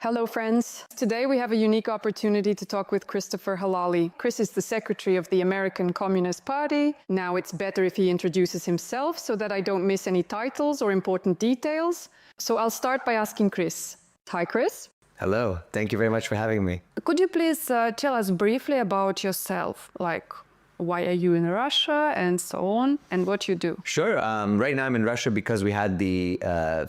Hello, friends. Today we have a unique opportunity to talk with Christopher Helali. Chris is the secretary of the American Communist Party. Now it's better if he introduces himself so that I don't miss any titles or important details. So I'll start by asking Chris. Hi, Chris. Hello. Thank you very much for having me. Could you please tell us briefly about yourself? Like, why are you in Russia and so on, and what you do? Sure. Right now I'm in Russia because we had the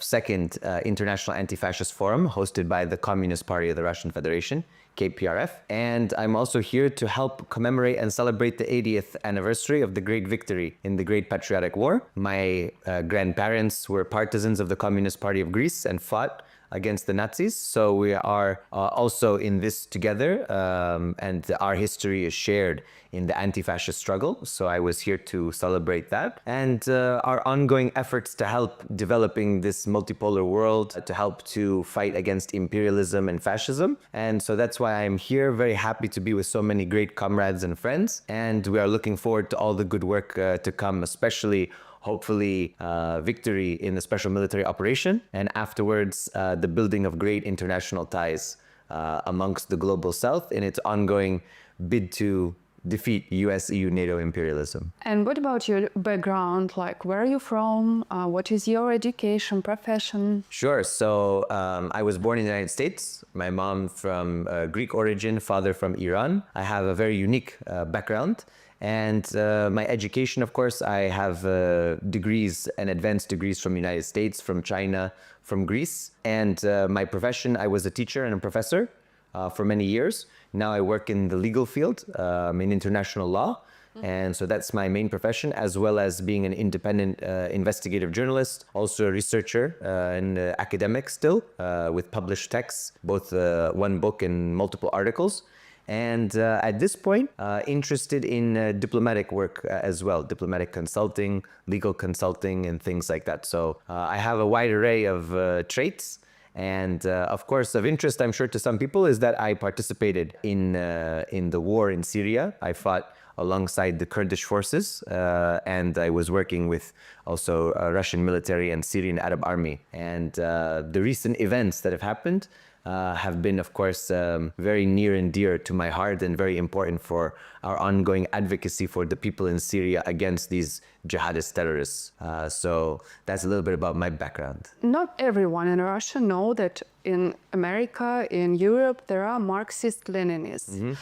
second International Anti-Fascist Forum hosted by the Communist Party of the Russian Federation, KPRF. And I'm also here to help commemorate and celebrate the 80th anniversary of the great victory in the Great Patriotic War. My grandparents were partisans of the Communist Party of Greece and fought against the Nazis. So we are also in this together, and our history is shared in the anti-fascist struggle. So I was here to celebrate that. And our ongoing efforts to help developing this multipolar world, to help to fight against imperialism and fascism. And so that's why I'm here, very happy to be with so many great comrades and friends. And we are looking forward to all the good work to come, especially hopefully victory in the special military operation, and afterwards the building of great international ties amongst the global south in its ongoing bid to defeat US, EU, NATO imperialism. And what about your background? Like, where are you from? What is your education, profession? Sure. So I was born in the United States. My mom from Greek origin, father from Iran. I have a very unique background. And my education, of course, I have degrees and advanced degrees from the United States, from China, from Greece. And my profession, I was a teacher and a professor for many years. Now I work in the legal field, in international law. And so that's my main profession, as well as being an independent investigative journalist, also a researcher and academic still, with published texts, both one book and multiple articles. And at this point, interested in diplomatic work as well, diplomatic consulting, legal consulting, and things like that. So I have a wide array of traits. And of course, of interest, I'm sure to some people, is that I participated in the war in Syria. I fought alongside the Kurdish forces, and I was working with also Russian military and Syrian Arab army. And the recent events that have happened have been, of course, very near and dear to my heart and very important for our ongoing advocacy for the people in Syria against these jihadist terrorists. So that's a little bit about my background. Not everyone in Russia know that in America, in Europe, there are Marxist-Leninists.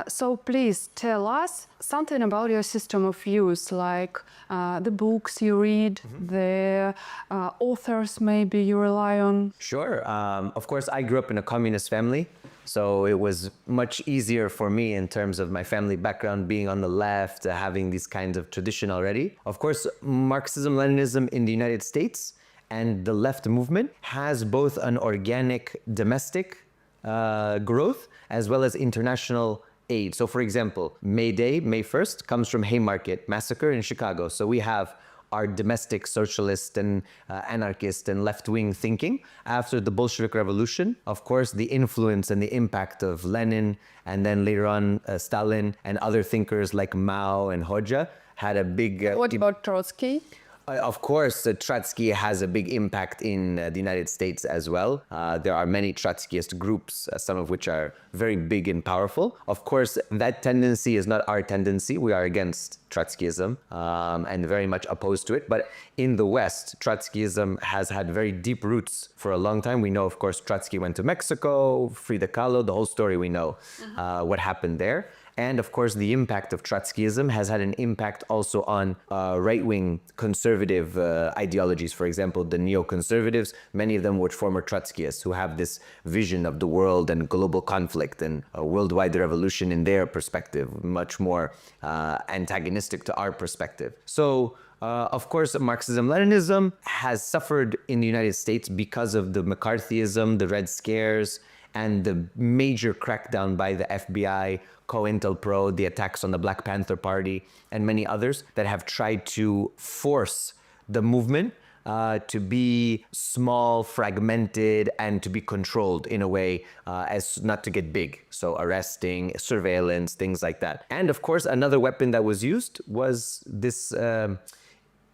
So please tell us something about your system of views, like the books you read, the authors maybe you rely on. Sure. Of course, I grew up in a communist family, so it was much easier for me in terms of my family background being on the left, having this kind of tradition already. Of course, Marxism, Leninism in the United States and the left movement has both an organic domestic growth as well as international aid. So for example, May Day, May 1st, comes from Haymarket Massacre in Chicago. So we have our domestic socialist and anarchist and left-wing thinking after the Bolshevik Revolution. Of course, the influence and the impact of Lenin, and then later on Stalin and other thinkers like Mao and Hoxha had a big... What about Trotsky? Of course, Trotsky has a big impact in the United States as well. There are many Trotskyist groups, some of which are very big and powerful. Of course, that tendency is not our tendency. We are against Trotskyism and very much opposed to it. But in the West, Trotskyism has had very deep roots for a long time. We know, of course, Trotsky went to Mexico, Frida Kahlo, the whole story we know, what happened there. And of course, the impact of Trotskyism has had an impact also on right-wing conservative ideologies. For example, the neoconservatives, many of them were former Trotskyists who have this vision of the world and global conflict and a worldwide revolution in their perspective, much more antagonistic to our perspective. So, of course, Marxism-Leninism has suffered in the United States because of the McCarthyism, the Red Scares, and the major crackdown by the FBI, COINTELPRO, the attacks on the Black Panther Party, and many others that have tried to force the movement to be small, fragmented, and to be controlled in a way as not to get big. So arresting, surveillance, things like that. And of course, another weapon that was used was this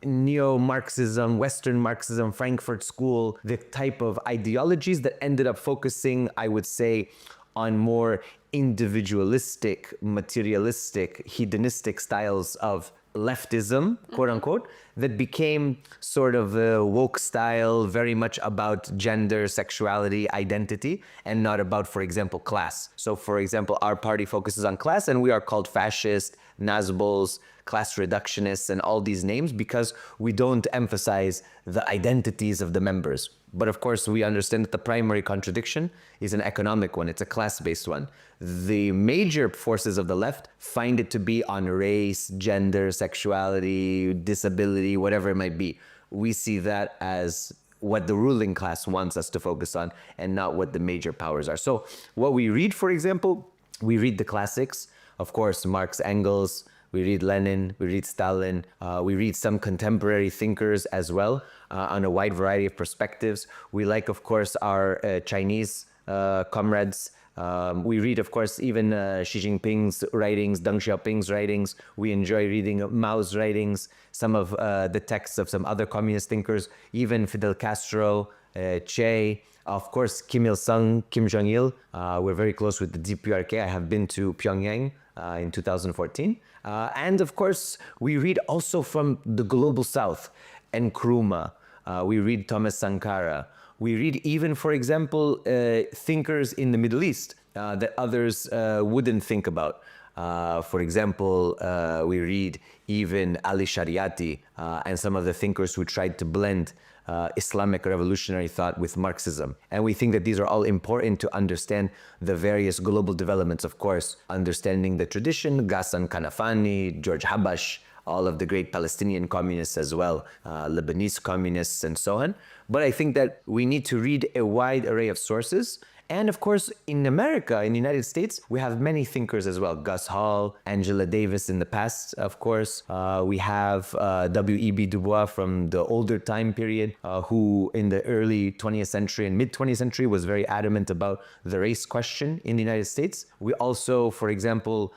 neo-Marxism, Western Marxism, Frankfurt School, the type of ideologies that ended up focusing, I would say, on more individualistic, materialistic, hedonistic styles of leftism, quote unquote, that became sort of a woke style, very much about gender, sexuality, identity, and not about, for example, class. So, for example, our party focuses on class, and we are called fascist, Nazbols, class reductionists, and all these names because we don't emphasize the identities of the members. But of course, we understand that the primary contradiction is an economic one. It's a class-based one. The major forces of the left find it to be on race, gender, sexuality, disability, whatever it might be. We see that as what the ruling class wants us to focus on and not what the major powers are. So what we read, for example, we read the classics, of course, Marx, Engels, we read Lenin, we read Stalin, we read some contemporary thinkers as well on a wide variety of perspectives. We like, of course, our Chinese comrades. We read, of course, even Xi Jinping's writings, Deng Xiaoping's writings. We enjoy reading Mao's writings, some of the texts of some other communist thinkers, even Fidel Castro, Che, of course, Kim Il-sung, Kim Jong-il. We're very close with the DPRK. I have been to Pyongyang in 2014. And of course, we read also from the global south, Nkrumah. We read Thomas Sankara. We read even, for example, thinkers in the Middle East that others wouldn't think about. For example, we read even Ali Shariati and some of the thinkers who tried to blend Islamic revolutionary thought with Marxism. And we think that these are all important to understand the various global developments, of course, understanding the tradition, Ghassan Kanafani, George Habash, all of the great Palestinian communists as well, Lebanese communists and so on. But I think that we need to read a wide array of sources. And of course, in America, in the United States, we have many thinkers as well. Gus Hall, Angela Davis in the past, of course. We have W.E.B. Du Bois from the older time period, who in the early 20th century and mid-20th century was very adamant about the race question in the United States. We also, for example,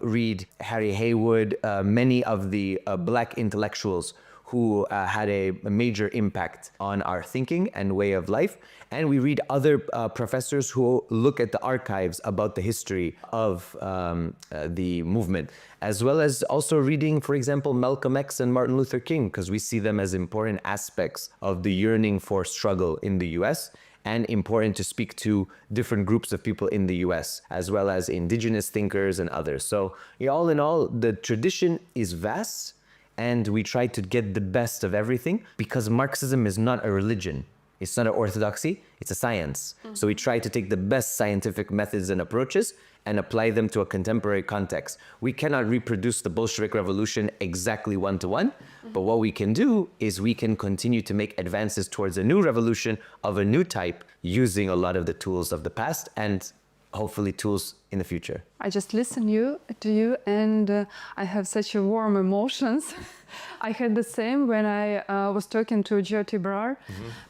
read Harry Haywood, many of the black intellectuals who had a major impact on our thinking and way of life. And we read other professors who look at the archives about the history of the movement, as well as also reading, for example, Malcolm X and Martin Luther King, because we see them as important aspects of the yearning for struggle in the US and important to speak to different groups of people in the US, as well as indigenous thinkers and others. So all in all, the tradition is vast, and we try to get the best of everything because Marxism is not a religion. It's not an orthodoxy, it's a science. So we try to take the best scientific methods and approaches and apply them to a contemporary context. We cannot reproduce the Bolshevik Revolution exactly one-to-one, but what we can do is we can continue to make advances towards a new revolution of a new type using a lot of the tools of the past and hopefully tools in the future. I just listen to you and I have such a warm emotions. I had the same when I was talking to Joti Brar,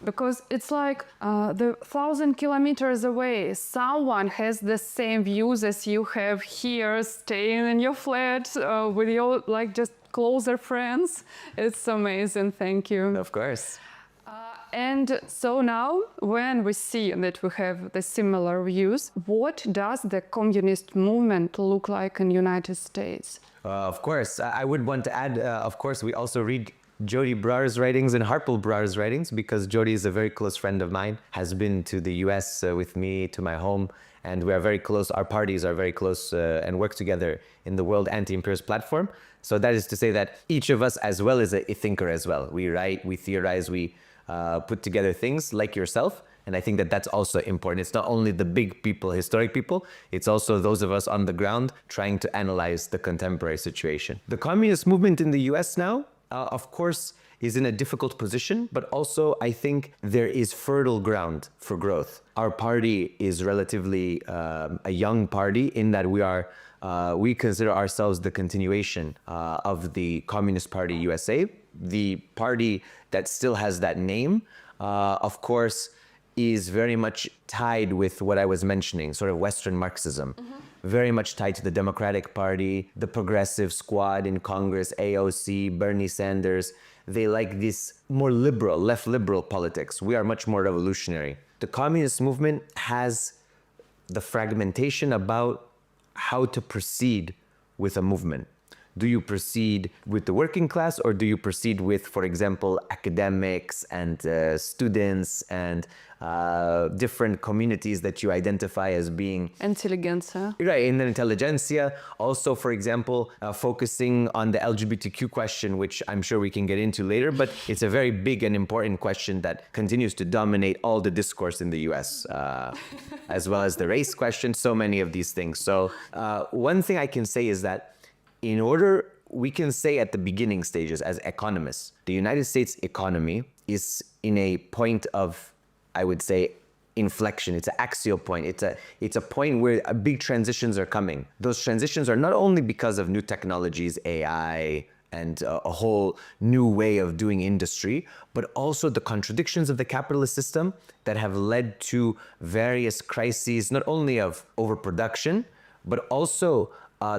because it's like the 1,000 kilometers away, someone has the same views as you have here, staying in your flat with your like just closer friends. It's amazing. Thank you. Of course. And so now, when we see that we have the similar views, what does the communist movement look like in the United States? Of course, I would want to add, of course, we also read Joti Brar's writings and Harpal Brar's writings, because Joti is a very close friend of mine, has been to the US with me, to my home, and we are very close, our parties are very close and work together in the World Anti-Imperialist Platform. So that is to say that each of us as well is a thinker as well. We write, we theorize, we put together things like yourself. And I think that that's also important. It's not only the big people, historic people, it's also those of us on the ground trying to analyze the contemporary situation. The communist movement in the US now, of course, is in a difficult position, but also I think there is fertile ground for growth. Our party is relatively a young party in that we consider ourselves the continuation of the Communist Party USA. The party that still has that name, of course, is very much tied with what I was mentioning, sort of Western Marxism. very much tied to the Democratic Party, the Progressive Squad in Congress, AOC, Bernie Sanders. They like this more liberal, left liberal politics. We are much more revolutionary. The communist movement has the fragmentation about how to proceed with a movement. Do you proceed with the working class, or do you proceed with, for example, academics and students and different communities that you identify as being Intelligentsia. right in the intelligentsia? Also, for example, focusing on the LGBTQ question, which I'm sure we can get into later, but it's a very big and important question that continues to dominate all the discourse in the US, as well as the race question, so many of these things. So one thing I can say is that in order, we can say at the beginning stages as economists, the United States economy is in a point of, I would say, inflection. It's an axial point. It's a point where big transitions are coming. Those transitions are not only because of new technologies, AI, and a whole new way of doing industry, but also the contradictions of the capitalist system that have led to various crises, not only of overproduction, but also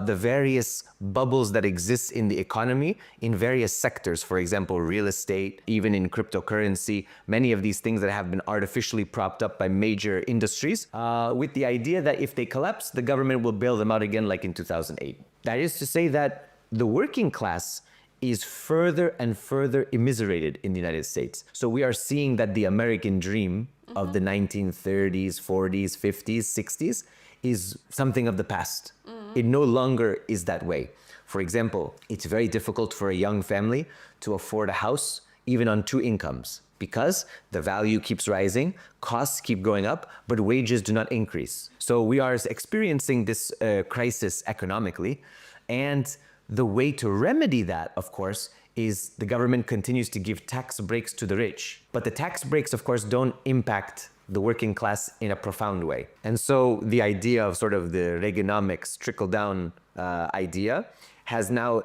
the various bubbles that exist in the economy in various sectors. For example, real estate, even in cryptocurrency, many of these things that have been artificially propped up by major industries, with the idea that if they collapse, the government will bail them out again like in 2008. That is to say that the working class is further and further immiserated in the United States. So we are seeing that the American dream of the 1930s, 40s, 50s, 60s is something of the past. It no longer is that way. For example, it's very difficult for a young family to afford a house, even on 2 incomes, because the value keeps rising, costs keep going up, but wages do not increase. So we are experiencing this crisis economically, and the way to remedy that, of course, is the government continues to give tax breaks to the rich. But the tax breaks, of course, don't impact the working class in a profound way. And so the idea of sort of the Reaganomics trickle-down idea has now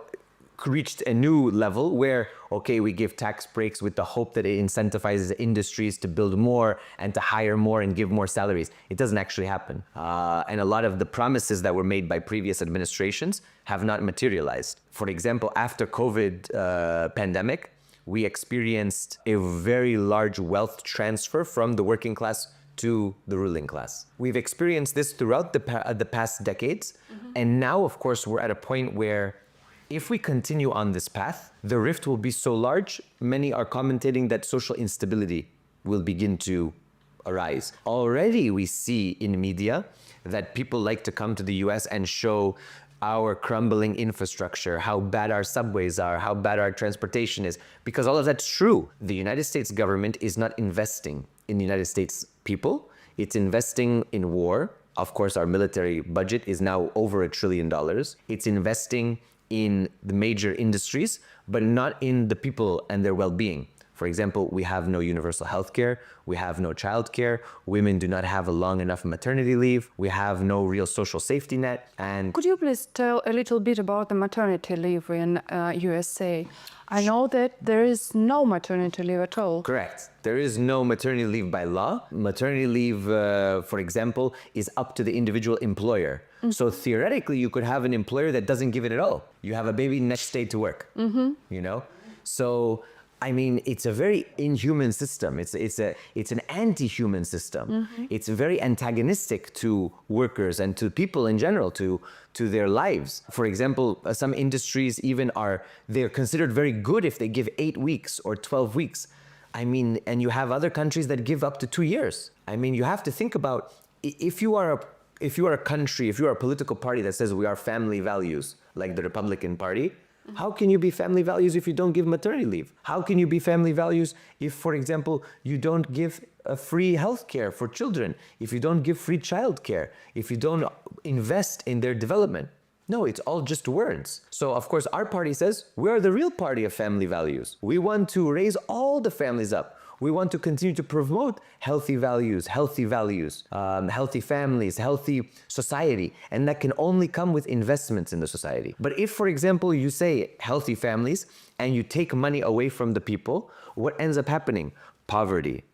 reached a new level where, okay, we give tax breaks with the hope that it incentivizes industries to build more and to hire more and give more salaries. It doesn't actually happen. And a lot of the promises that were made by previous administrations have not materialized. For example, after COVID pandemic, we experienced a very large wealth transfer from the working class to the ruling class. We've experienced this throughout the past decades. And now, of course, we're at a point where if we continue on this path, the rift will be so large, many are commentating that social instability will begin to arise. Already we see in media that people like to come to the US and show our crumbling infrastructure, how bad our subways are, how bad our transportation is, because all of that's true. The United States government is not investing in the United States people. It's investing in war. Of course, our military budget is now over $1 trillion. It's investing in the major industries, but not in the people and their well-being. For example, we have no universal health care, we have no childcare, women do not have a long enough maternity leave, we have no real social safety net. And could you please tell a little bit about the maternity leave in USA? I know that there is no maternity leave at all. Correct. There is no maternity leave by law. Maternity leave, for example, is up to the individual employer. So theoretically, you could have an employer that doesn't give it at all. You have a baby, next day to work, you know? So, I mean, it's a very inhuman system. It's an anti-human system. It's very antagonistic to workers and to people in general, to their lives. For example, some industries even they're considered very good if they give 8 weeks or 12 weeks. I mean, and you have other countries that give up to 2 years. I mean, you have to think about if you are a country, if you are a political party that says we are family values, like the Republican Party, how can you be family values if you don't give maternity leave? How can you be family values if, for example, you don't give free health care for children, if you don't give free child care, if you don't invest in their development? No, it's all just words. So, of course, our party says we are the real party of family values. We want to raise all the families up. We want to continue to promote healthy values, healthy families, healthy society. And that can only come with investments in the society. But if, for example, you say healthy families and you take money away from the people, what ends up happening? Poverty,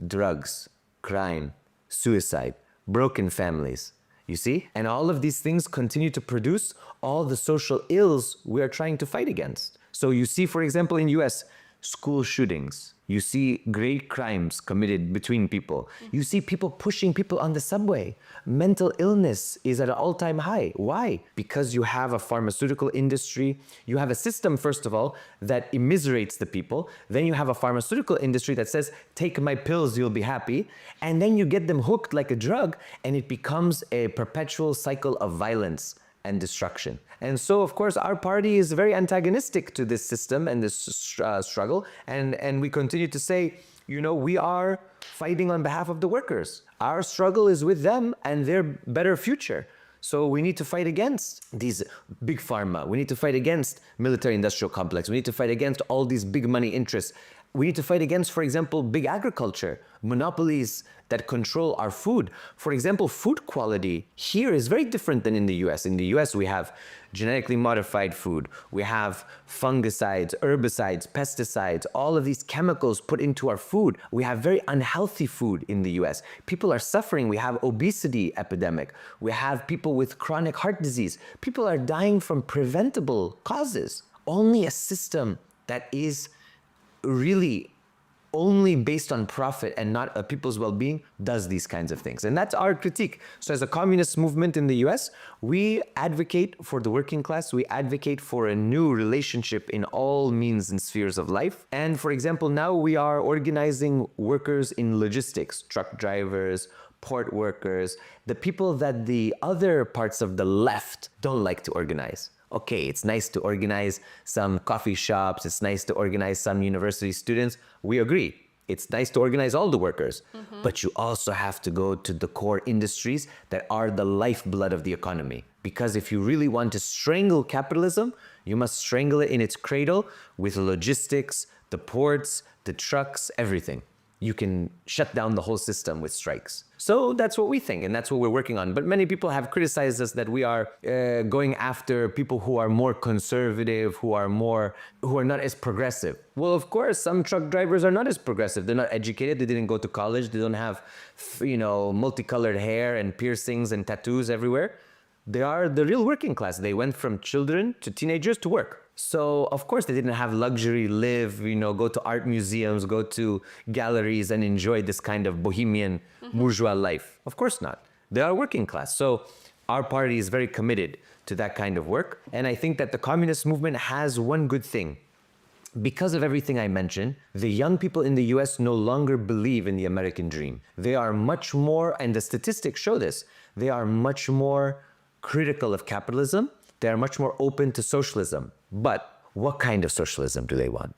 drugs, crime, suicide, broken families. You see? And all of these things continue to produce all the social ills we are trying to fight against. So you see, for example, in US, school shootings. You see great crimes committed between people. You see people pushing people on the subway. Mental illness is at an all-time high. Why? Because you have a pharmaceutical industry. You have a system, first of all, that immiserates the people. Then you have a pharmaceutical industry that says, take my pills, you'll be happy. And then you get them hooked like a drug, and it becomes a perpetual cycle of violence and destruction. And so, of course, our party is very antagonistic to this system and this struggle. And we continue to say, you know, we are fighting on behalf of the workers. Our struggle is with them and their better future. So we need to fight against these big pharma. We need to fight against military industrial complex. We need to fight against all these big money interests. We need to fight against, for example, big agriculture, monopolies that control our food. For example, food quality here is very different than in the US. In the US, we have genetically modified food. We have fungicides, herbicides, pesticides, all of these chemicals put into our food. We have very unhealthy food in the US. People are suffering. We have obesity epidemic. We have people with chronic heart disease. People are dying from preventable causes. Only a system that is really only based on profit and not a people's well-being does these kinds of things. And that's our critique. So as a communist movement in the US, we advocate for the working class. We advocate for a new relationship in all means and spheres of life. And for example, now we are organizing workers in logistics, truck drivers, port workers, the people that the other parts of the left don't like to organize. Okay, it's nice to organize some coffee shops. It's nice to organize some university students. We agree. It's nice to organize all the workers. But you also have to go to the core industries that are the lifeblood of the economy. Because if you really want to strangle capitalism, you must strangle it in its cradle with logistics, the ports, the trucks, everything. You can shut down the whole system with strikes. So that's what we think, and that's what we're working on. But many people have criticized us that we are going after people who are more conservative, who are not as progressive. Well, of course, some truck drivers are not as progressive. They're not educated. They didn't go to college. They don't have, multicolored hair and piercings and tattoos everywhere. They are the real working class. They went from children to teenagers to work. So, of course, they didn't have luxury, go to art museums, go to galleries and enjoy this kind of bohemian bourgeois life. Of course not. They are working class. So our party is very committed to that kind of work. And I think that the communist movement has one good thing. Because of everything I mentioned, the young people in the US no longer believe in the American dream. They are much more, and the statistics show this, they are much more critical of capitalism. They are much more open to socialism. But what kind of socialism do they want?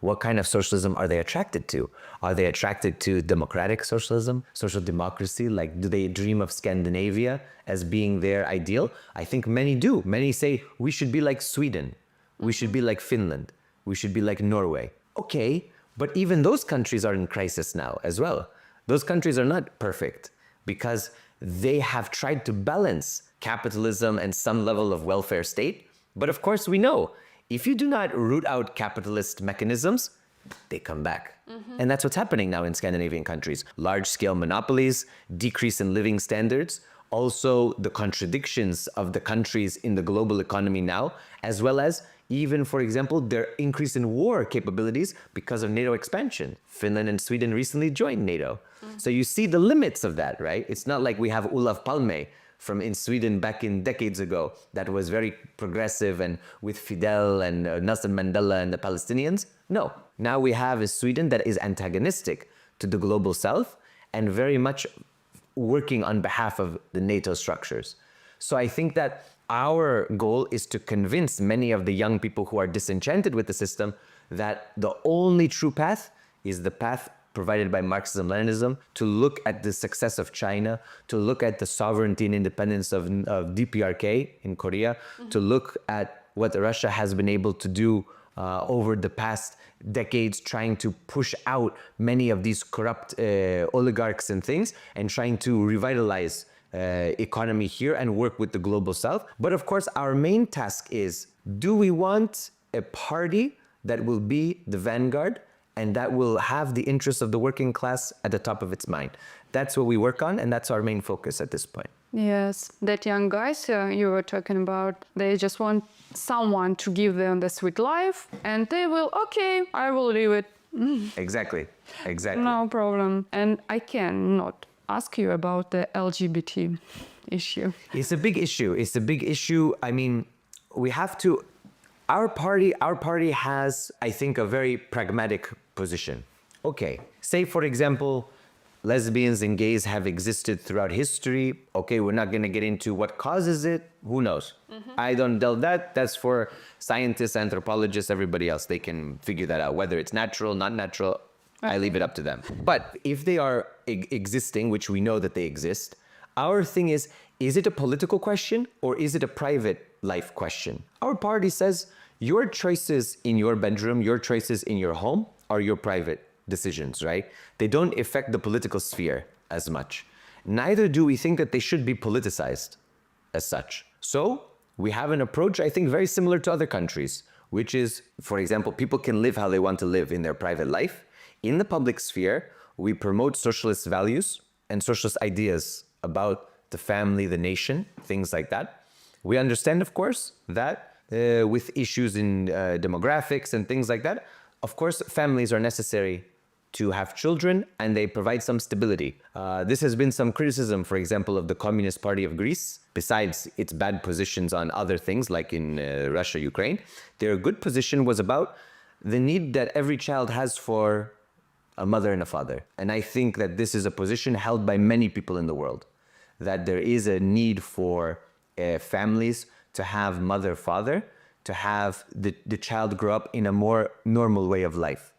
What kind of socialism are they attracted to? Are they attracted to democratic socialism, social democracy? Like, do they dream of Scandinavia as being their ideal? I think many do. Many say we should be like Sweden. We should be like Finland. We should be like Norway. Okay, but even those countries are in crisis now as well. Those countries are not perfect because they have tried to balance capitalism and some level of welfare state. But of course, we know if you do not root out capitalist mechanisms, they come back. And that's what's happening now in Scandinavian countries. Large-scale monopolies, decrease in living standards, also the contradictions of the countries in the global economy now, as well as even, for example, their increase in war capabilities because of NATO expansion. Finland and Sweden recently joined NATO. So you see the limits of that, right? It's not like we have Olof Palme from in Sweden back in decades ago that was very progressive and with Fidel and Nelson Mandela and the Palestinians. No, now we have a Sweden that is antagonistic to the global south and very much working on behalf of the NATO structures. So I think that our goal is to convince many of the young people who are disenchanted with the system that the only true path is the path provided by Marxism, Leninism, to look at the success of China, to look at the sovereignty and independence of DPRK in Korea, to look at what Russia has been able to do over the past decades, trying to push out many of these corrupt oligarchs and things, and trying to revitalize economy here and work with the global south. But of course, our main task is, do we want a party that will be the vanguard and that will have the interests of the working class at the top of its mind? That's what we work on, and that's our main focus at this point. Yes, that young guys you were talking about, they just want someone to give them the sweet life, and they will, okay, I will live it. Exactly. Exactly. No problem. And I cannot ask you about the LGBT issue. It's a big issue. It's a big issue. I mean, we have to. Our party has, I think, a very pragmatic position. Okay, say for example, lesbians and gays have existed throughout history. Okay, we're not going to get into what causes it. Who knows? I don't delve that. That's for scientists, anthropologists, everybody else. They can figure that out. Whether it's natural, not natural, I leave it up to them. But if they are existing, which we know that they exist, our thing is it a political question or is it a private life question? Our party says your choices in your bedroom, your choices in your home are your private decisions, right? They don't affect the political sphere as much. Neither do we think that they should be politicized as such. So we have an approach, I think, very similar to other countries, which is, for example, people can live how they want to live in their private life. In the public sphere, we promote socialist values and socialist ideas about the family, the nation, things like that. We understand, of course, that with issues in demographics and things like that, of course, families are necessary to have children and they provide some stability. This has been some criticism, for example, of the Communist Party of Greece, besides its bad positions on other things like in Russia, Ukraine. Their good position was about the need that every child has for a mother and a father. And I think that this is a position held by many people in the world, that there is a need for families to have mother, father, to have the child grow up in a more normal way of life.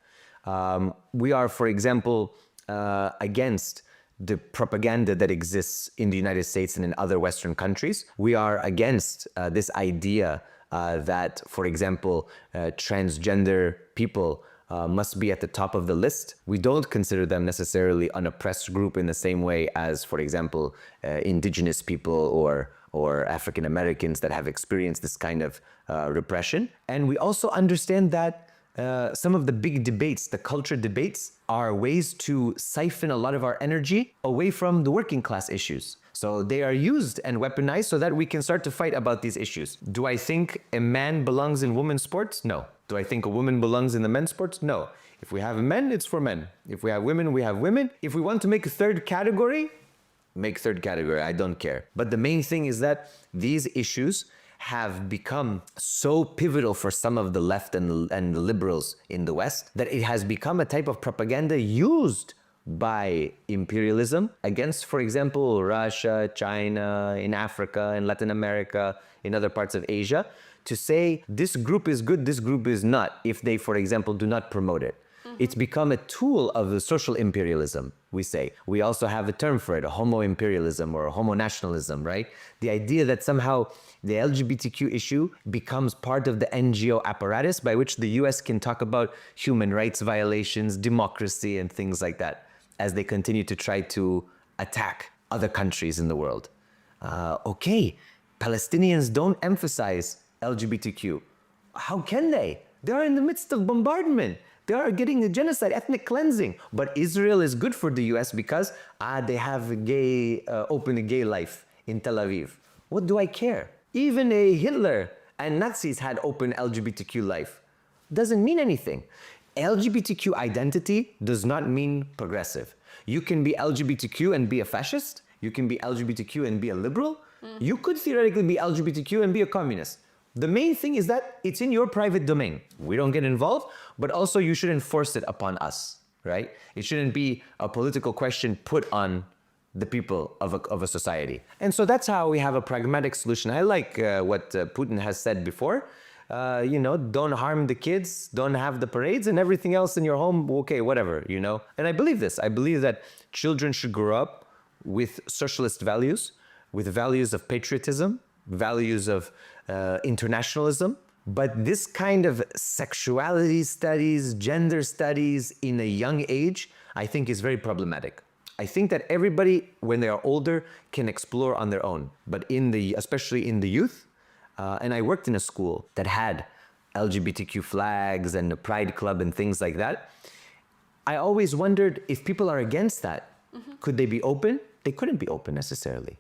We are, for example, against the propaganda that exists in the United States and in other Western countries. We are against this idea that, for example, transgender people must be at the top of the list. We don't consider them necessarily an oppressed group in the same way as, for example, indigenous people or African Americans that have experienced this kind of repression. And we also understand that some of the big debates, the culture debates, are ways to siphon a lot of our energy away from the working class issues. So they are used and weaponized so that we can start to fight about these issues. Do I think a man belongs in women's sports? No. Do I think a woman belongs in the men's sports? No. If we have men, it's for men. If we have women, we have women. If we want to make a third category, make third category. I don't care. But the main thing is that these issues have become so pivotal for some of the left and the liberals in the West that it has become a type of propaganda used by imperialism against, for example, Russia, China, in Africa, in Latin America, in other parts of Asia, to say this group is good, this group is not, if they, for example, do not promote it. It's become a tool of the social imperialism, we say. We also have a term for it, a homo-imperialism or a homo-nationalism, right? The idea that somehow the LGBTQ issue becomes part of the NGO apparatus by which the US can talk about human rights violations, democracy, and things like that, as they continue to try to attack other countries in the world. Okay, Palestinians don't emphasize LGBTQ. How can they? They are in the midst of bombardment. They are getting a genocide, ethnic cleansing. But Israel is good for the US because they have open a gay life in Tel Aviv. What do I care? Even a Hitler and Nazis had open LGBTQ life. Doesn't mean anything. LGBTQ identity does not mean progressive. You can be LGBTQ and be a fascist. You can be LGBTQ and be a liberal. You could theoretically be LGBTQ and be a communist. The main thing is that it's in your private domain. We don't get involved, but also you shouldn't force it upon us, right? It shouldn't be a political question put on the people of a society. And so that's how we have a pragmatic solution. I like what Putin has said before. Don't harm the kids, don't have the parades, and everything else in your home, okay, whatever, And I believe this. I believe that children should grow up with socialist values, with values of patriotism, values of internationalism. But this kind of sexuality studies, gender studies in a young age, I think is very problematic. I think that everybody, when they are older, can explore on their own. But especially in the youth, and I worked in a school that had LGBTQ flags and a pride club and things like that. I always wondered if people are against that, could they be open? They couldn't be open necessarily.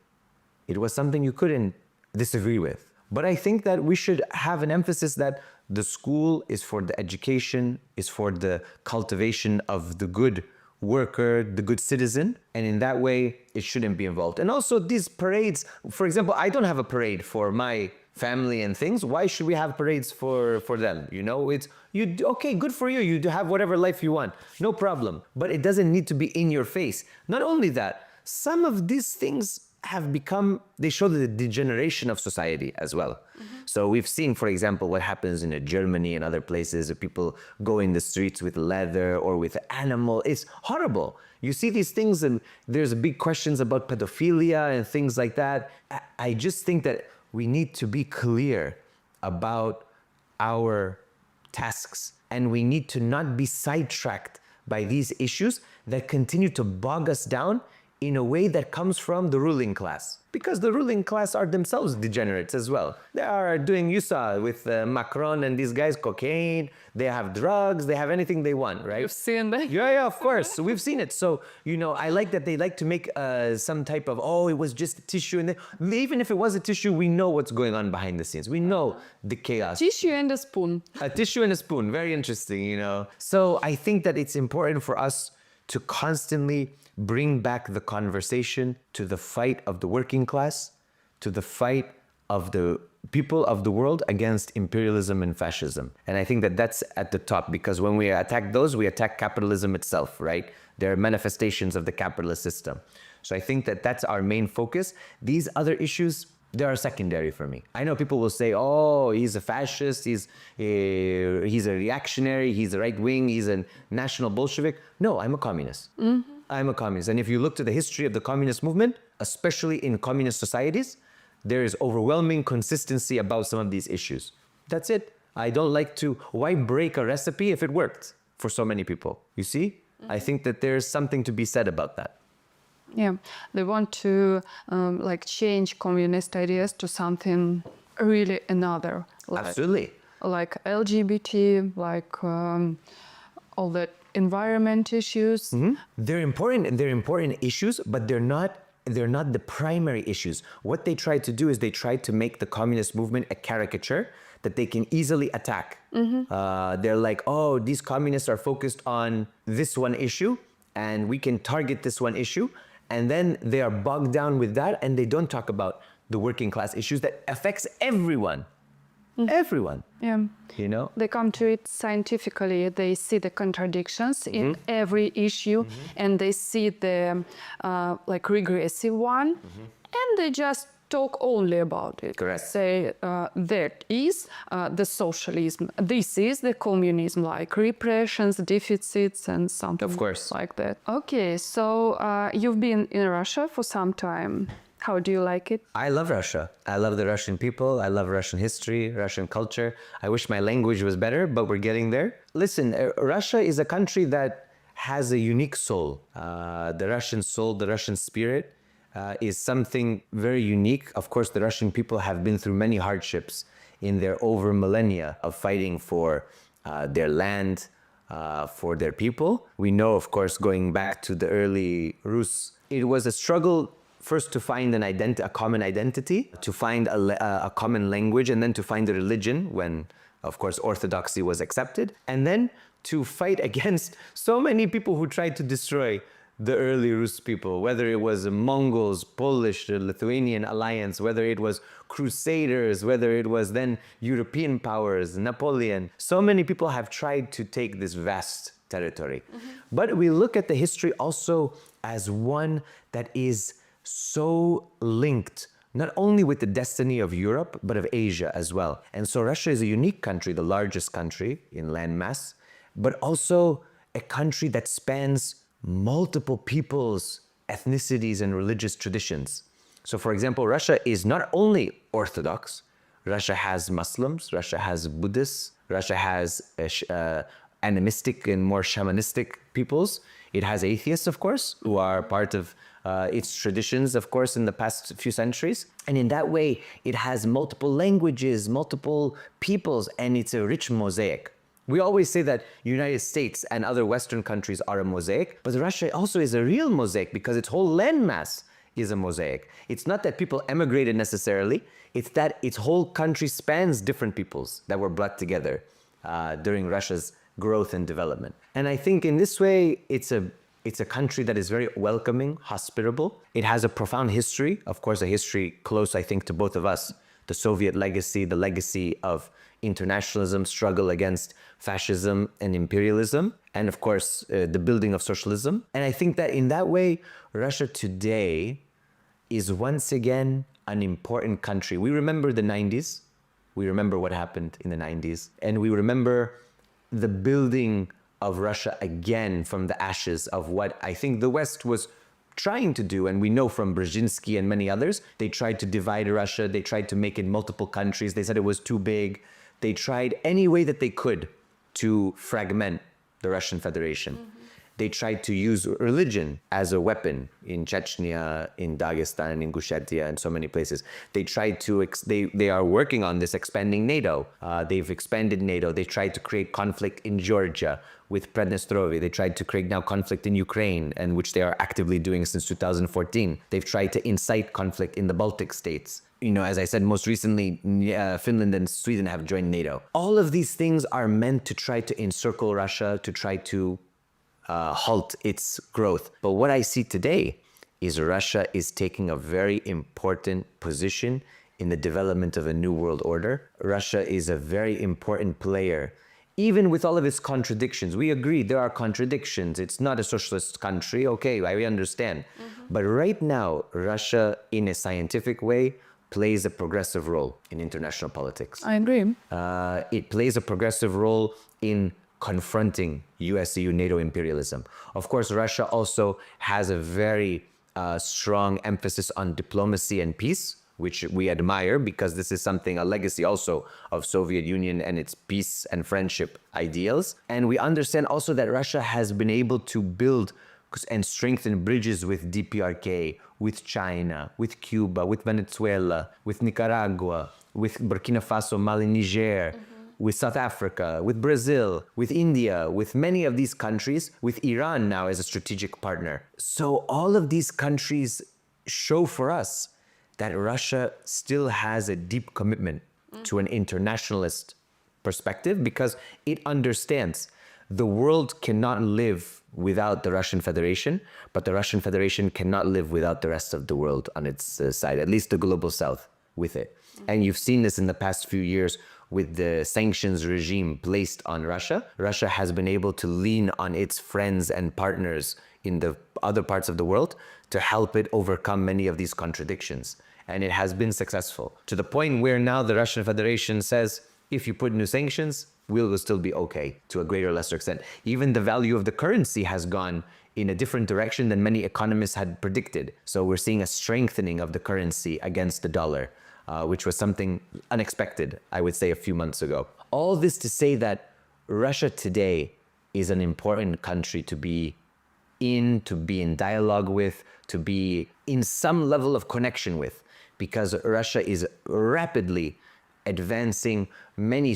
It was something you couldn't disagree with. But I think that we should have an emphasis that the school is for the education, is for the cultivation of the good worker, the good citizen, and in that way, it shouldn't be involved. And also these parades, for example, I don't have a parade for my family and things. Why should we have parades for them? You know, it's, okay, good for you. You do have whatever life you want, no problem. But it doesn't need to be in your face. Not only that, some of these things have become, they show the degeneration of society as well. So we've seen, for example, what happens in Germany and other places, people go in the streets with leather or with animal. It's horrible. You see these things and there's big questions about pedophilia and things like that. I just think that we need to be clear about our tasks and we need to not be sidetracked by these issues that continue to bog us down in a way that comes from the ruling class. Because the ruling class are themselves degenerates as well. They are doing, you saw with Macron and these guys, cocaine, they have drugs, they have anything they want, right? You've seen that? Yeah, of course. We've seen it. So, you know, I like that they like to make some type of, oh, it was just a tissue. And even if it was a tissue, we know what's going on behind the scenes. We know the chaos. Tissue and a spoon. A tissue and a spoon. Very interesting, you know. So I think that it's important for us to constantly bring back the conversation to the fight of the working class, to the fight of the people of the world against imperialism and fascism. And I think that that's at the top, because when we attack those, we attack capitalism itself, right? They're manifestations of the capitalist system. So I think that that's our main focus. These other issues, they are secondary for me. I know people will say, oh, he's a fascist, he's a reactionary, he's a right wing, he's a national Bolshevik. No, I'm a communist. I'm a communist. And if you look to the history of the communist movement, especially in communist societies, there is overwhelming consistency about some of these issues. That's it. I don't like to, why break a recipe if it worked for so many people? You see? I think that there's something to be said about that. Yeah, they want to like change communist ideas to something really another. Like, Absolutely. Like LGBT, like all the environment issues. They're important issues, but they're not the primary issues. What they try to do is they try to make the communist movement a caricature that they can easily attack. They're like, oh, these communists are focused on this one issue and we can target this one issue. And then they are bogged down with that and they don't talk about the working class issues that affects everyone. Everyone. Yeah. You know? They come to it scientifically. They see the contradictions in every issue and they see the like regressive one and they just talk only about it. Correct. Say that is the socialism. This is the communism, like repressions, deficits, and something Of course. like that. Okay, so you've been in Russia for some time. How do you like it? I love Russia. I love the Russian people. I love Russian history, Russian culture. I wish my language was better, but we're getting there. Listen, Russia is a country that has a unique soul. The Russian soul, the Russian spirit is something very unique. Of course, the Russian people have been through many hardships in their over millennia of fighting for their land, for their people. We know, of course, going back to the early Rus, it was a struggle first to find a common identity, to find a common language, and then to find a religion when, of course, Orthodoxy was accepted, and then to fight against so many people who tried to destroy the early Rus people, whether it was Mongols, Polish, the Lithuanian alliance, whether it was Crusaders, whether it was then European powers, Napoleon. So many people have tried to take this vast territory. But we look at the history also as one that is so linked not only with the destiny of Europe, but of Asia as well. And so Russia is a unique country, the largest country in landmass, but also a country that spans multiple peoples, ethnicities, and religious traditions. So for example, Russia is not only Orthodox, Russia has Muslims, Russia has Buddhists, Russia has animistic and more shamanistic peoples. It has atheists, of course, who are part of its traditions, of course, in the past few centuries. And in that way, it has multiple languages, multiple peoples, and it's a rich mosaic. We always say that United States and other Western countries are a mosaic, but Russia also is a real mosaic because its whole landmass is a mosaic. It's not that people emigrated necessarily, it's that its whole country spans different peoples that were brought together during Russia's growth and development. And I think in this way, it's a country that is very welcoming, hospitable. It has a profound history, of course, a history close, I think, to both of us. The Soviet legacy, the legacy of internationalism, struggle against fascism and imperialism, and of course, the building of socialism. And I think that in that way, Russia today is once again an important country. We remember the 90s. We remember what happened in the 90s. And we remember the building of Russia again from the ashes of what I think the West was trying to do. And we know from Brzezinski and many others, they tried to divide Russia. They tried to make it multiple countries. They said it was too big. They tried any way that they could to fragment the Russian Federation. They tried to use religion as a weapon in Chechnya, in Dagestan, in Gushetia, and so many places. They tried to, they are working on this, expanding NATO. They've expanded NATO. They tried to create conflict in Georgia with Prednestrovia. They tried to create now conflict in Ukraine, and which they are actively doing since 2014. They've tried to incite conflict in the Baltic states. You know, as I said, most recently, Finland and Sweden have joined NATO. All of these things are meant to try to encircle Russia, to try to halt its growth. But what I see today is Russia is taking a very important position in the development of a new world order. Russia is a very important player, even with all of its contradictions. We agree there are contradictions. It's not a socialist country. Okay, I understand. But right now, Russia, in a scientific way, plays a progressive role in international politics. I agree. It plays a progressive role in confronting US, EU, NATO imperialism. Of course, Russia also has a very strong emphasis on diplomacy and peace, which we admire because this is something, a legacy also of Soviet Union and its peace and friendship ideals. And we understand also that Russia has been able to build and strengthen bridges with DPRK, with China, with Cuba, with Venezuela, with Nicaragua, with Burkina Faso, Mali, Niger, with South Africa, with Brazil, with India, with many of these countries, with Iran now as a strategic partner. So all of these countries show for us that Russia still has a deep commitment to an internationalist perspective because it understands the world cannot live without the Russian Federation, but the Russian Federation cannot live without the rest of the world on its side, at least the global south with it. And you've seen this in the past few years with the sanctions regime placed on Russia. Russia has been able to lean on its friends and partners in the other parts of the world to help it overcome many of these contradictions. And it has been successful to the point where now the Russian Federation says, if you put new sanctions, we'll still be okay to a greater or lesser extent. Even the value of the currency has gone in a different direction than many economists had predicted. So we're seeing a strengthening of the currency against the dollar, which was something unexpected, I would say, a few months ago. All this to say that Russia today is an important country to be in dialogue with, to be in some level of connection with, because Russia is rapidly advancing many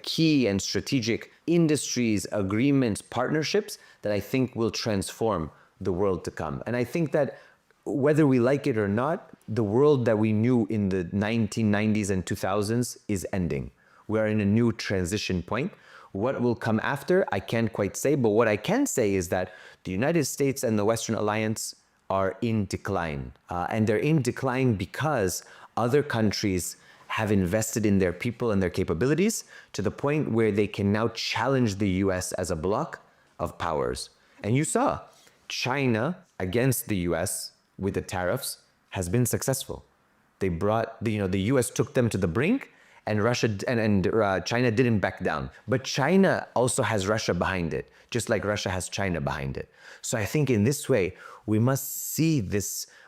key and strategic industries, agreements, partnerships that I think will transform the world to come. And I think that whether we like it or not, the world that we knew in the 1990s and 2000s is ending. We are in a new transition point. What will come after, I can't quite say, but what I can say is that the United States and the Western Alliance are in decline. And they're in decline because other countries have invested in their people and their capabilities to the point where they can now challenge the US as a bloc of powers. And you saw China against the US with the tariffs has been successful. They brought, the US took them to the brink, and Russia and China didn't back down. But China also has Russia behind it, just like Russia has China behind it. So I think in this way, we must see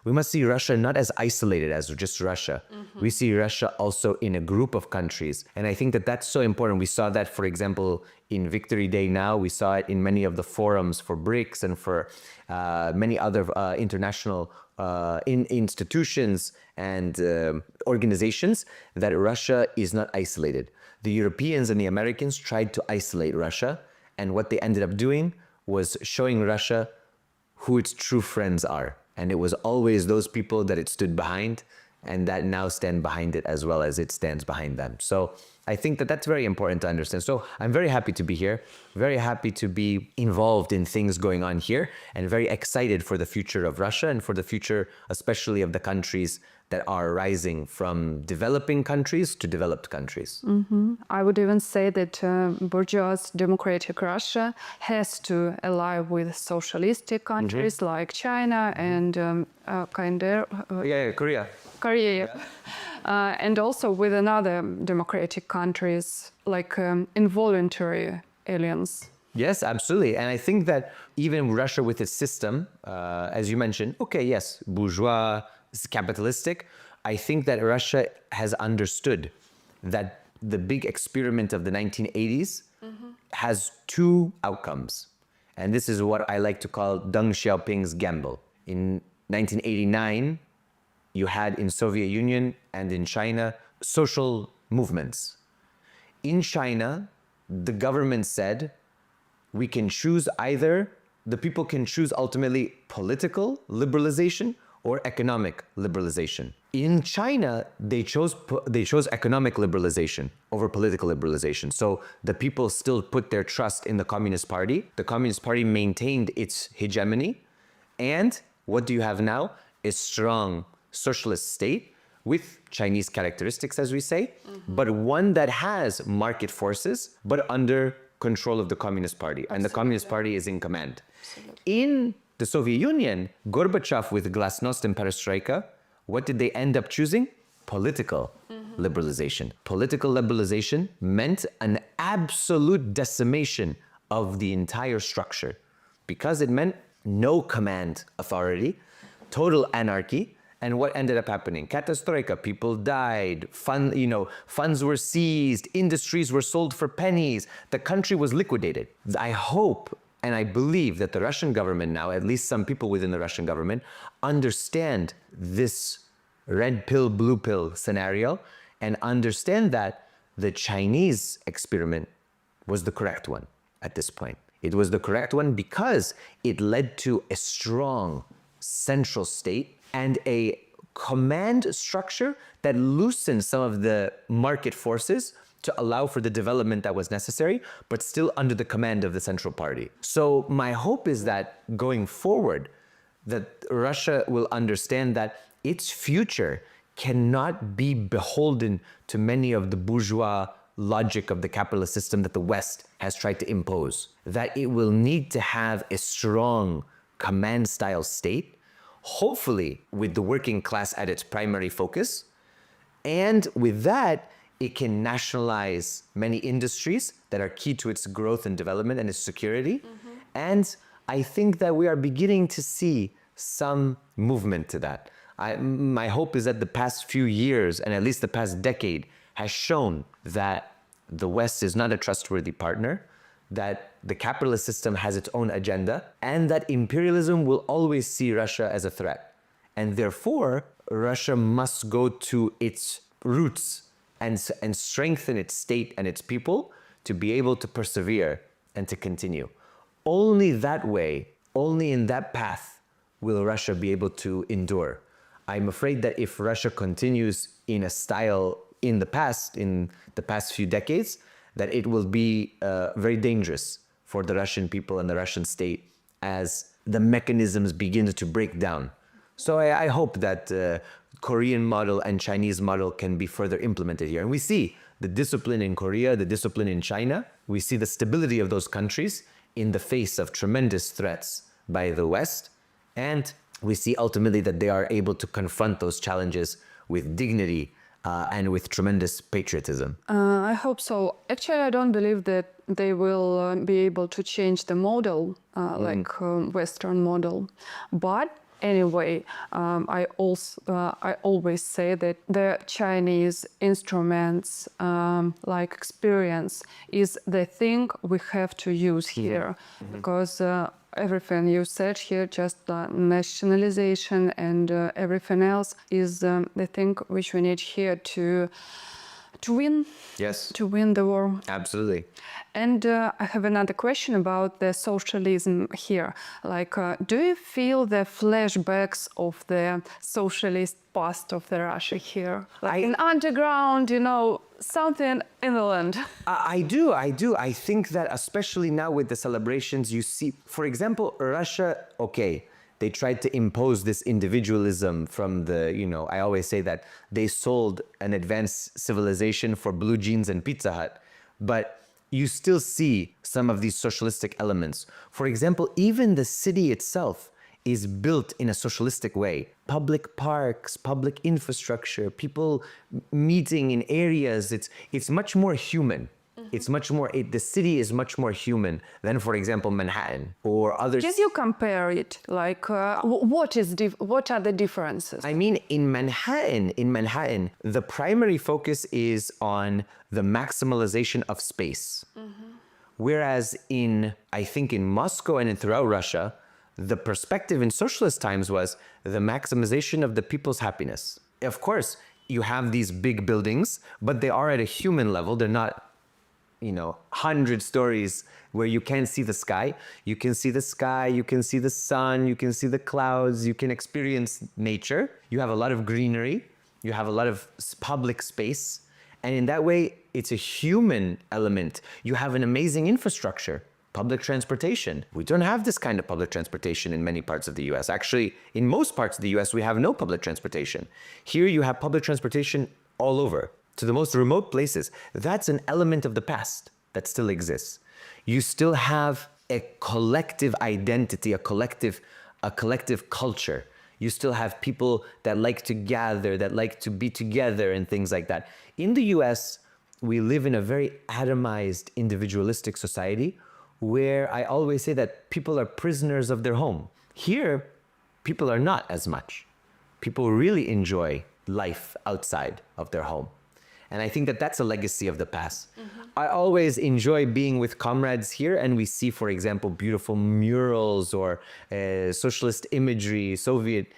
Russia not as isolated as just Russia. We see Russia also in a group of countries. And I think that that's so important. We saw that, for example, in Victory Day now. We saw it in many of the forums for BRICS and for many other international institutions and organizations, that Russia is not isolated. The Europeans and the Americans tried to isolate Russia. And what they ended up doing was showing Russia who its true friends are. And it was always those people that it stood behind and that now stand behind it as well as it stands behind them. So I think that that's very important to understand. So I'm very happy to be here, very happy to be involved in things going on here, and very excited for the future of Russia and for the future, especially of the countries that are rising from developing countries to developed countries. I would even say that bourgeois democratic Russia has to ally with socialistic countries like China and Korea. Korea, and also with another democratic countries like involuntary alliance. Yes, absolutely. And I think that even Russia with its system, as you mentioned, okay, yes, bourgeois, capitalistic. I think that Russia has understood that the big experiment of the 1980s has two outcomes. And this is what I like to call Deng Xiaoping's gamble. In 1989, you had in Soviet Union and in China social movements. In China, the government said, we can choose either, the people can choose ultimately political liberalization or economic liberalization. In China, they chose economic liberalization over political liberalization. So the people still put their trust in the Communist Party. The Communist Party maintained its hegemony. And what do you have now? A strong socialist state with Chinese characteristics, as we say, but one that has market forces, but under control of the Communist Party. And the Communist Party is in command. In the Soviet Union, Gorbachev with Glasnost and Perestroika, what did they end up choosing? Political liberalization. Political liberalization meant an absolute decimation of the entire structure because it meant no command authority, total anarchy. And what ended up happening? Katastroika, people died, funds were seized, industries were sold for pennies, the country was liquidated. I hope and I believe that the Russian government now, at least some people within the Russian government, understand this red pill, blue pill scenario and understand that the Chinese experiment was the correct one at this point. It was the correct one because it led to a strong central state and a command structure that loosened some of the market forces to allow for the development that was necessary, but still under the command of the central party. So my hope is that going forward, that Russia will understand that its future cannot be beholden to many of the bourgeois logic of the capitalist system that the West has tried to impose. That it will need to have a strong command-style state, hopefully with the working class at its primary focus, and with that, it can nationalize many industries that are key to its growth and development and its security. And I think that we are beginning to see some movement to that. My hope is that the past few years, and at least the past decade, has shown that the West is not a trustworthy partner, that the capitalist system has its own agenda, and that imperialism will always see Russia as a threat. And therefore, Russia must go to its roots and strengthen its state and its people to be able to persevere and to continue. Only that way, only in that path will Russia be able to endure. I'm afraid that if Russia continues in a style in the past few decades, that it will be very dangerous for the Russian people and the Russian state as the mechanisms begin to break down. So I hope that Korean model and Chinese model can be further implemented here. And we see the discipline in Korea, the discipline in China. We see the stability of those countries in the face of tremendous threats by the West. And we see ultimately that they are able to confront those challenges with dignity and with tremendous patriotism. I hope so. Actually, I don't believe that they will be able to change the model, like Western model. But anyway, I always say that the Chinese instruments, like experience, is the thing we have to use here, because everything you said here, just nationalization and everything else, is the thing which we need here to win Yes, the war. absolutely. And I have another question about the socialism here. Like, do you feel the flashbacks of the socialist past of the Russia here? Like in underground, you know, something in the land. I do. I think that especially now with the celebrations, you see, for example, Russia, okay, they tried to impose this individualism from the, you know, I always say that they sold an advanced civilization for blue jeans and Pizza Hut, but you still see some of these socialistic elements. For example, even the city itself is built in a socialistic way. Public parks, public infrastructure, people meeting in areas, it's much more human. It's much more, the city is much more human than, for example, Manhattan or others. Just you compare it, like, what are the differences? I mean, in Manhattan, the primary focus is on the maximalization of space. Whereas I think in Moscow and throughout Russia, the perspective in socialist times was the maximization of the people's happiness. Of course, you have these big buildings, but they are at a human level. They're not, you know, 100 stories where you can't see the sky. You can see the sky, you can see the sun, you can see the clouds, you can experience nature. You have a lot of greenery, you have a lot of public space. And in that way, it's a human element. You have an amazing infrastructure, public transportation. We don't have this kind of public transportation in many parts of the US. Actually, in most parts of the US, we have no public transportation. Here you have public transportation all over, to the most remote places. That's an element of the past that still exists. You still have a collective identity, a collective culture. You still have people that like to gather, that like to be together and things like that. In the US, we live in a very atomized, individualistic society where I always say that people are prisoners of their home. Here, people are not as much. People really enjoy life outside of their home. And I think that that's a legacy of the past. I always enjoy being with comrades here, and we see, for example, beautiful murals or socialist imagery, Soviet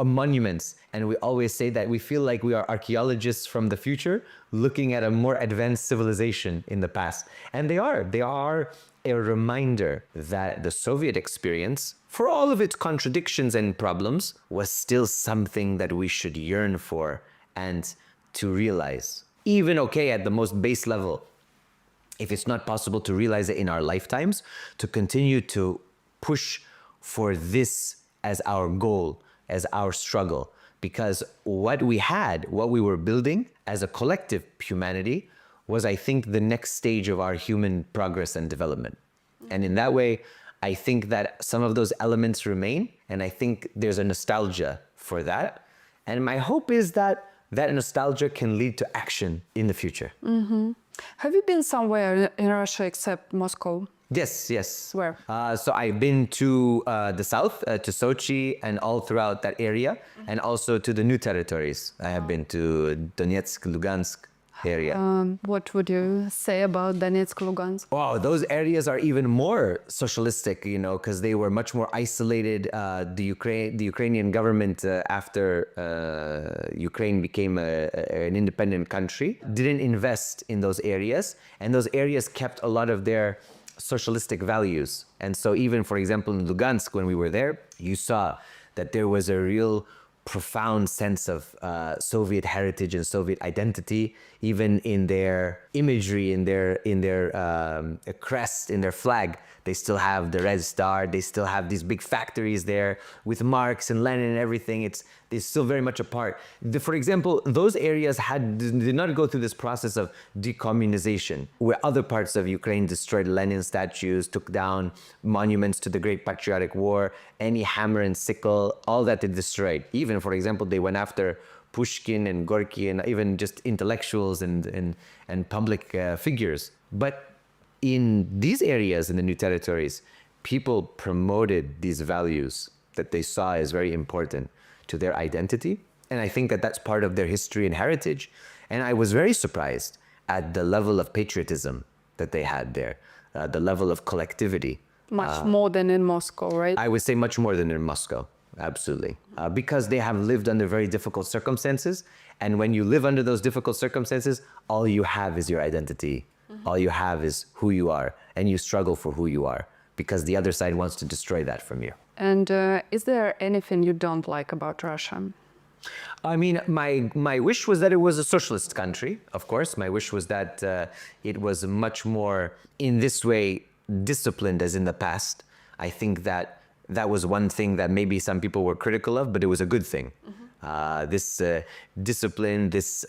monuments. And we always say that we feel like we are archaeologists from the future looking at a more advanced civilization in the past. And they are a reminder that the Soviet experience, for all of its contradictions and problems, was still something that we should yearn for and to realize. Even okay at the most base level, if it's not possible to realize it in our lifetimes, to continue to push for this as our goal, as our struggle. Because what we were building as a collective humanity was, I think, the next stage of our human progress and development. And in that way, I think that some of those elements remain, and I think there's a nostalgia for that. And my hope is that that nostalgia can lead to action in the future. Have you been somewhere in Russia except Moscow? Yes. Where? So I've been to the south, to Sochi and all throughout that area, and also to the new territories. I have been to Donetsk, Lugansk area. What would you say about Donetsk, Lugansk? Wow, those areas are even more socialistic, you know, because they were much more isolated. The Ukrainian government, after Ukraine became an independent country, didn't invest in those areas, and those areas kept a lot of their socialistic values. And so even, for example, in Lugansk, when we were there, you saw that there was a real profound sense of Soviet heritage and Soviet identity, even in their imagery, in their crest, in their flag. They still have the Red Star. They still have these big factories there with Marx and Lenin and everything. It's still very much a part. For example, those areas did not go through this process of decommunization, where other parts of Ukraine destroyed Lenin statues, took down monuments to the Great Patriotic War, any hammer and sickle, all that they destroyed. Even, for example, they went after Pushkin and Gorky and even just intellectuals and public figures. But in these areas, in the new territories, people promoted these values that they saw as very important to their identity. And I think that that's part of their history and heritage. And I was very surprised at the level of patriotism that they had there, the level of collectivity. Much more than in Moscow, right? I would say much more than in Moscow, absolutely. Because they have lived under very difficult circumstances, And when you live under those difficult circumstances, all you have is your identity. All you have is who you are, and you struggle for who you are because the other side wants to destroy that from you. And is there anything you don't like about Russia? I mean, my wish was that it was a socialist country, of course. My wish was that it was much more, in this way, disciplined as in the past. I think that that was one thing that maybe some people were critical of, but it was a good thing. This discipline, this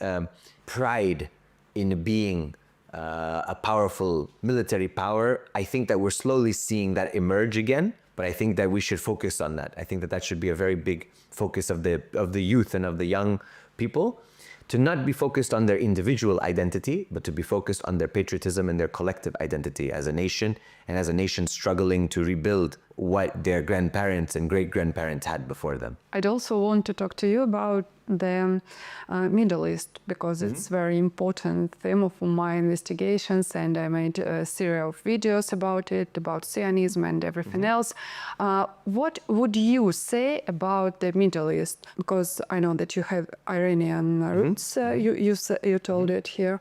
pride in being a powerful military power, I think that we're slowly seeing that emerge again. But I think that we should focus on that. I think that that should be a very big focus of the youth and of the young people, to not be focused on their individual identity, but to be focused on their patriotism and their collective identity as a nation, and as a nation struggling to rebuild what their grandparents and great-grandparents had before them. I'd also want to talk to you about the Middle East, because it's very important theme of my investigations, and I made a series of videos about it, about Zionism and everything else. What would you say about the Middle East? Because I know that you have Iranian roots, you told it here.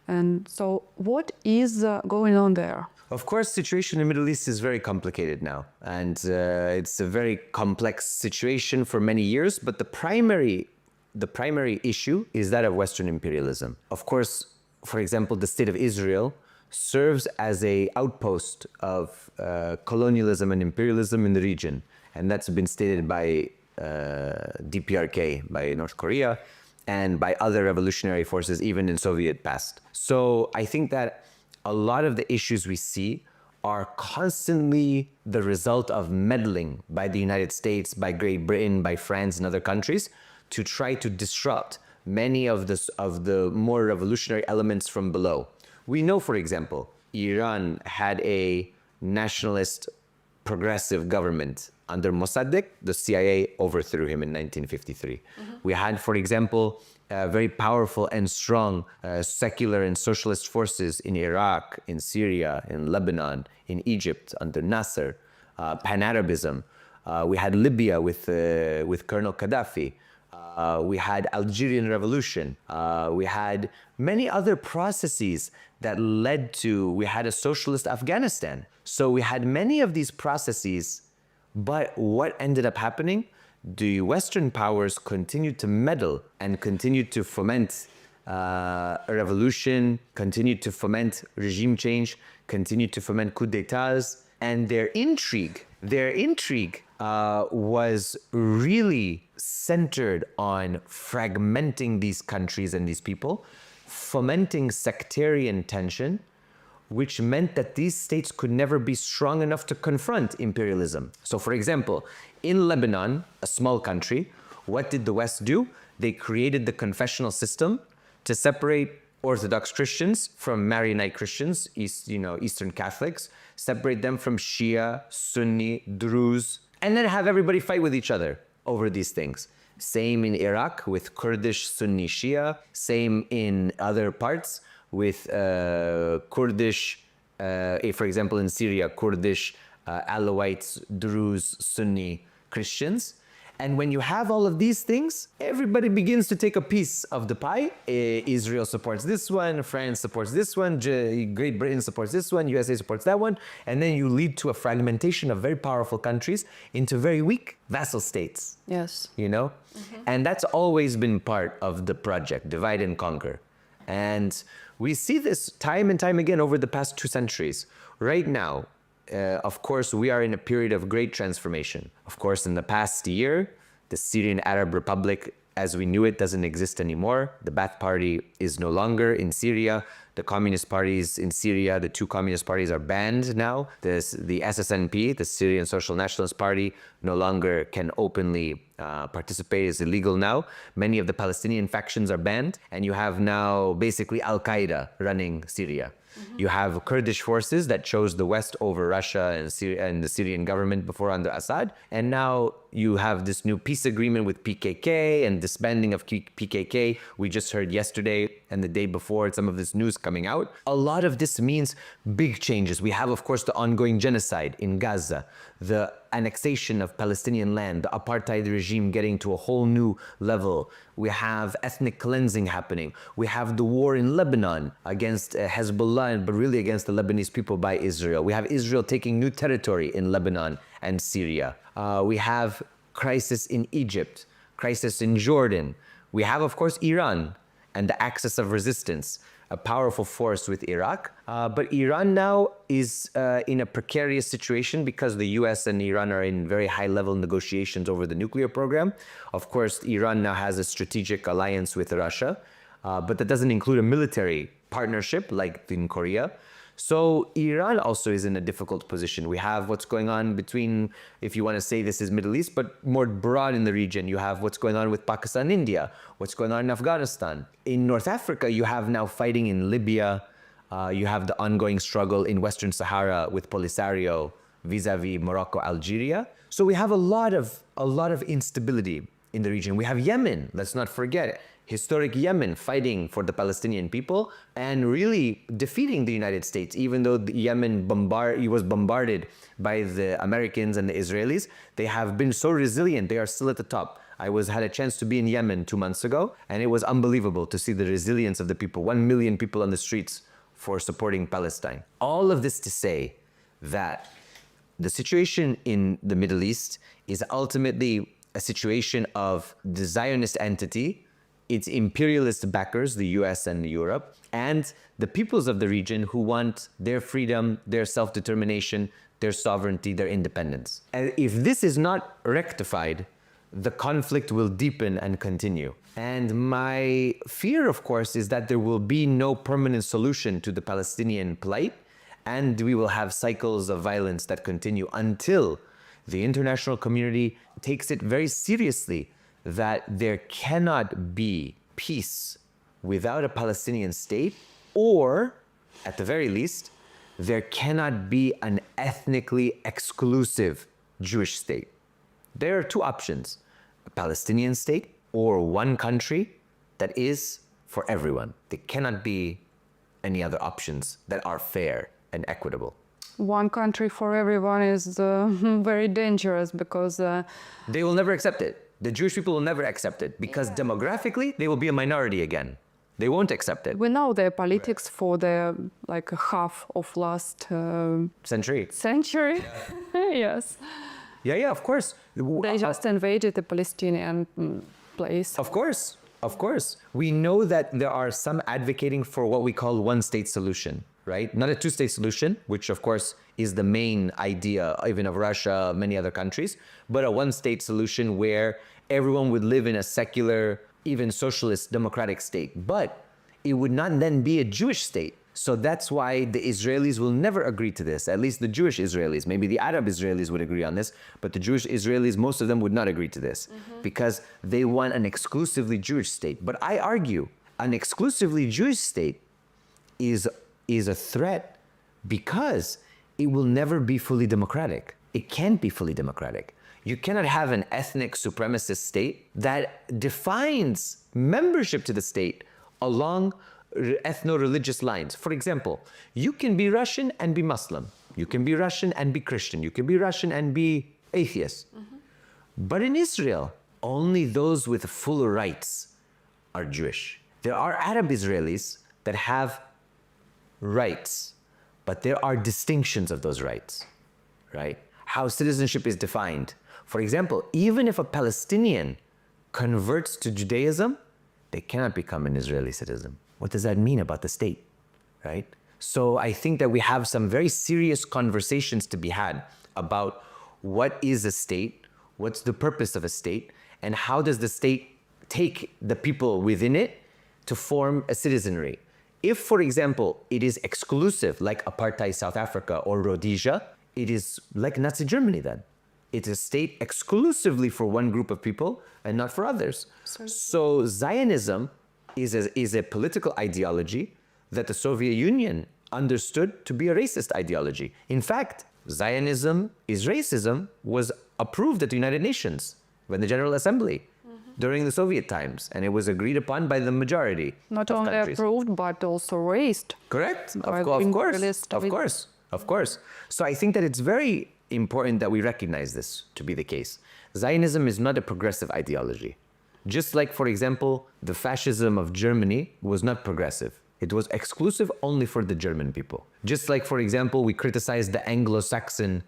And so what is going on there? Of course, the situation in the Middle East is very complicated now, and it's a very complex situation for many years, but the primary issue is that of Western imperialism. Of course, for example, the state of Israel serves as an outpost of colonialism and imperialism in the region, and that's been stated by DPRK, by North Korea, and by other revolutionary forces, even in Soviet past. So I think that a lot of the issues we see are constantly the result of meddling by the United States, by Great Britain, by France and other countries to try to disrupt many of the more revolutionary elements from below. We know, for example, Iran had a nationalist progressive government under Mossadegh. The CIA overthrew him in 1953. We had, for example, very powerful and strong secular and socialist forces in Iraq, in Syria, in Lebanon, in Egypt under Nasser, Pan-Arabism. We had Libya with Colonel Gaddafi. We had Algerian Revolution. We had many other processes that led to, we had a socialist Afghanistan. So we had many of these processes, but what ended up happening? The Western powers continued to meddle and continued to foment a revolution, continued to foment regime change, continued to foment coups d'etats, and their intrigue was really centered on fragmenting these countries and these people, fomenting sectarian tension, which meant that these states could never be strong enough to confront imperialism. So, for example, in Lebanon, a small country, what did the West do? They created the confessional system to separate Orthodox Christians from Maronite Christians, Eastern Catholics, separate them from Shia, Sunni, Druze, and then have everybody fight with each other over these things. Same in Iraq with Kurdish, Sunni, Shia. Same in other parts with Kurdish, for example, in Syria, Kurdish, Alawites, Druze, Sunni Christians. And when you have all of these things, everybody begins to take a piece of the pie. Israel supports this one, France supports this one, Great Britain supports this one, USA supports that one. And then you lead to a fragmentation of very powerful countries into very weak vassal states. Yes. And that's always been part of the project, divide and conquer. And we see this time and time again over the past 2 centuries. Right now, of course, we are in a period of great transformation. Of course, in the past year, the Syrian Arab Republic, as we knew it, doesn't exist anymore. The Ba'ath Party is no longer in Syria. The communist parties in Syria, the 2 communist parties are banned now. The SSNP, the Syrian Social Nationalist Party, no longer can openly participate, is illegal now. Many of the Palestinian factions are banned, and you have now basically Al-Qaeda running Syria. You have Kurdish forces that chose the West over Russia and the Syrian government before under Assad. And now you have this new peace agreement with PKK and disbanding of PKK. We just heard yesterday and the day before some of this news coming out. A lot of this means big changes. We have, of course, the ongoing genocide in Gaza, the annexation of Palestinian land, the apartheid regime getting to a whole new level. We have ethnic cleansing happening. We have the war in Lebanon against Hezbollah, but really against the Lebanese people by Israel. We have Israel taking new territory in Lebanon and Syria. We have crisis in Egypt, crisis in Jordan. We have, of course, Iran and the axis of resistance, a powerful force with Iraq. But Iran now is in a precarious situation because the US and Iran are in very high-level negotiations over the nuclear program. Of course, Iran now has a strategic alliance with Russia, but that doesn't include a military partnership like in Korea. So Iran also is in a difficult position. We have what's going on between, if you want to say this is Middle East, but more broad in the region. You have what's going on with Pakistan, India, what's going on in Afghanistan. In North Africa, you have now fighting in Libya. You have the ongoing struggle in Western Sahara with Polisario vis-a-vis Morocco, Algeria. So we have a lot of instability in the region. We have Yemen, let's not forget. Historic Yemen fighting for the Palestinian people and really defeating the United States, even though Yemen was bombarded by the Americans and the Israelis. They have been so resilient. They are still at the top. I had a chance to be in Yemen 2 months ago, and it was unbelievable to see the resilience of the people. 1 million people on the streets for supporting Palestine. All of this to say that the situation in the Middle East is ultimately a situation of the Zionist entity, its imperialist backers, the US and Europe, and the peoples of the region who want their freedom, their self-determination, their sovereignty, their independence. And if this is not rectified, the conflict will deepen and continue. And my fear, of course, is that there will be no permanent solution to the Palestinian plight, and we will have cycles of violence that continue until the international community takes it very seriously that there cannot be peace without a Palestinian state, or, at the very least, there cannot be an ethnically exclusive Jewish state. There are two options, a Palestinian state or one country that is for everyone. There cannot be any other options that are fair and equitable. One country for everyone is very dangerous because... They will never accept it. The Jewish people will never accept it because demographically, they will be a minority again. They won't accept it. We know their politics for the half of last Century. Yes. Yeah, of course. They just invaded the Palestinian place. Of course. We know that there are some advocating for what we call one-state solution, right? Not a two-state solution, which of course is the main idea even of Russia, many other countries, but a one-state solution where everyone would live in a secular, even socialist democratic state. But it would not then be a Jewish state. So that's why the Israelis will never agree to this, at least the Jewish Israelis. Maybe the Arab Israelis would agree on this, but the Jewish Israelis, most of them would not agree to this because they want an exclusively Jewish state. But I argue an exclusively Jewish state is a threat because it will never be fully democratic. It can't be fully democratic. You cannot have an ethnic supremacist state that defines membership to the state along ethno-religious lines. For example, you can be Russian and be Muslim. You can be Russian and be Christian. You can be Russian and be atheist. But in Israel, only those with full rights are Jewish. There are Arab Israelis that have rights, but there are distinctions of those rights, right? How citizenship is defined. For example, even if a Palestinian converts to Judaism, they cannot become an Israeli citizen. What does that mean about the state, right? So I think that we have some very serious conversations to be had about what is a state, what's the purpose of a state, and how does the state take the people within it to form a citizenry. If, for example, it is exclusive, like apartheid South Africa or Rhodesia, it is like Nazi Germany then. It's a state exclusively for one group of people and not for others. So Zionism is a political ideology that the Soviet Union understood to be a racist ideology. In fact, Zionism is racism was approved at the United Nations when the General Assembly during the Soviet times, and it was agreed upon by the majority Not of only countries. approved, but also raised. Correct? by Of course, imperialist of course, of course. So I think that it's very important that we recognize this to be the case. Zionism is not a progressive ideology. Just like, for example, the fascism of Germany was not progressive. It was exclusive only for the German people. Just like, for example, we criticize the Anglo-Saxon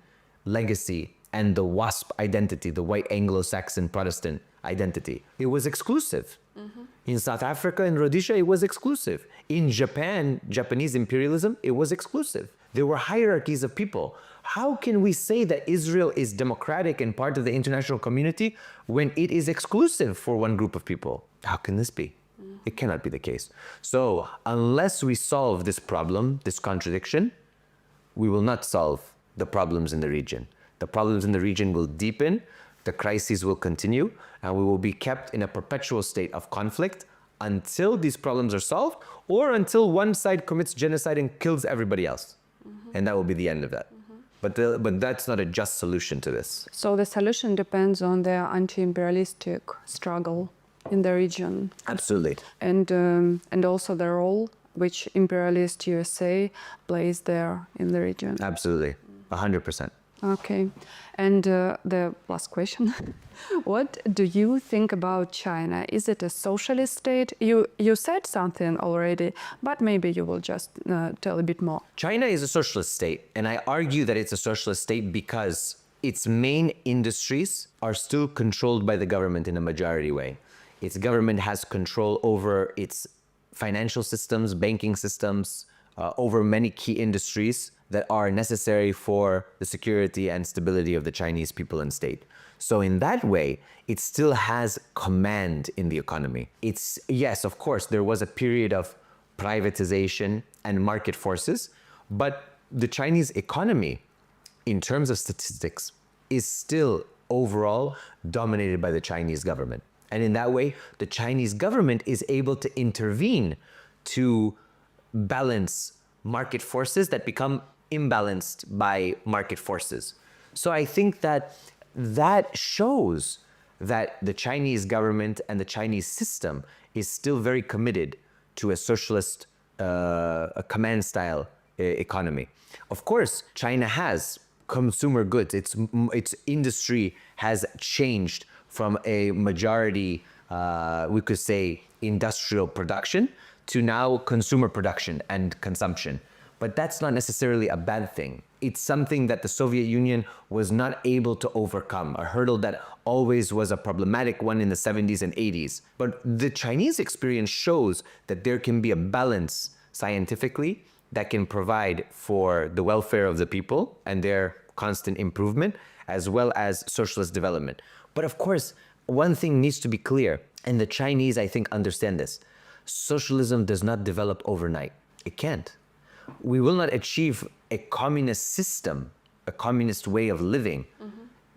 legacy and the WASP identity, the white Anglo-Saxon Protestant identity. It was exclusive. In South Africa and Rhodesia, it was exclusive. In Japan, Japanese imperialism, it was exclusive. There were hierarchies of people. How can we say that Israel is democratic and part of the international community when it is exclusive for one group of people? How can this be? It cannot be the case. So unless we solve this problem, this contradiction, we will not solve the problems in the region. The problems in the region will deepen, the crises will continue, and we will be kept in a perpetual state of conflict until these problems are solved or until one side commits genocide and kills everybody else. And that will be the end of that. But that's not a just solution to this. So the solution depends on the anti-imperialistic struggle in the region. Absolutely. And also the role which imperialist USA plays there in the region. Absolutely. 100%. Okay. And the last question. What do you think about China? Is it a socialist state? You said something already, but maybe you will just tell a bit more. China is a socialist state, and I argue that it's a socialist state because its main industries are still controlled by the government in a majority way. Its government has control over its financial systems, banking systems, over many key industries that are necessary for the security and stability of the Chinese people and state. So in that way, it still has command in the economy. Yes, of course, there was a period of privatization and market forces, but the Chinese economy, in terms of statistics, is still overall dominated by the Chinese government. And in that way, the Chinese government is able to intervene to balance market forces that become imbalanced by market forces. So I think that shows that the Chinese government and the Chinese system is still very committed to a socialist a command style economy. Of course, China has consumer goods. Its industry has changed from a majority, we could say, industrial production to now consumer production and consumption. But that's not necessarily a bad thing. It's something that the Soviet Union was not able to overcome, a hurdle that always was a problematic one in the 70s and 80s. But the Chinese experience shows that there can be a balance scientifically that can provide for the welfare of the people and their constant improvement, as well as socialist development. But of course, one thing needs to be clear, and the Chinese, I think, understand this. Socialism does not develop overnight. It can't. We will not achieve a communist system, a communist way of living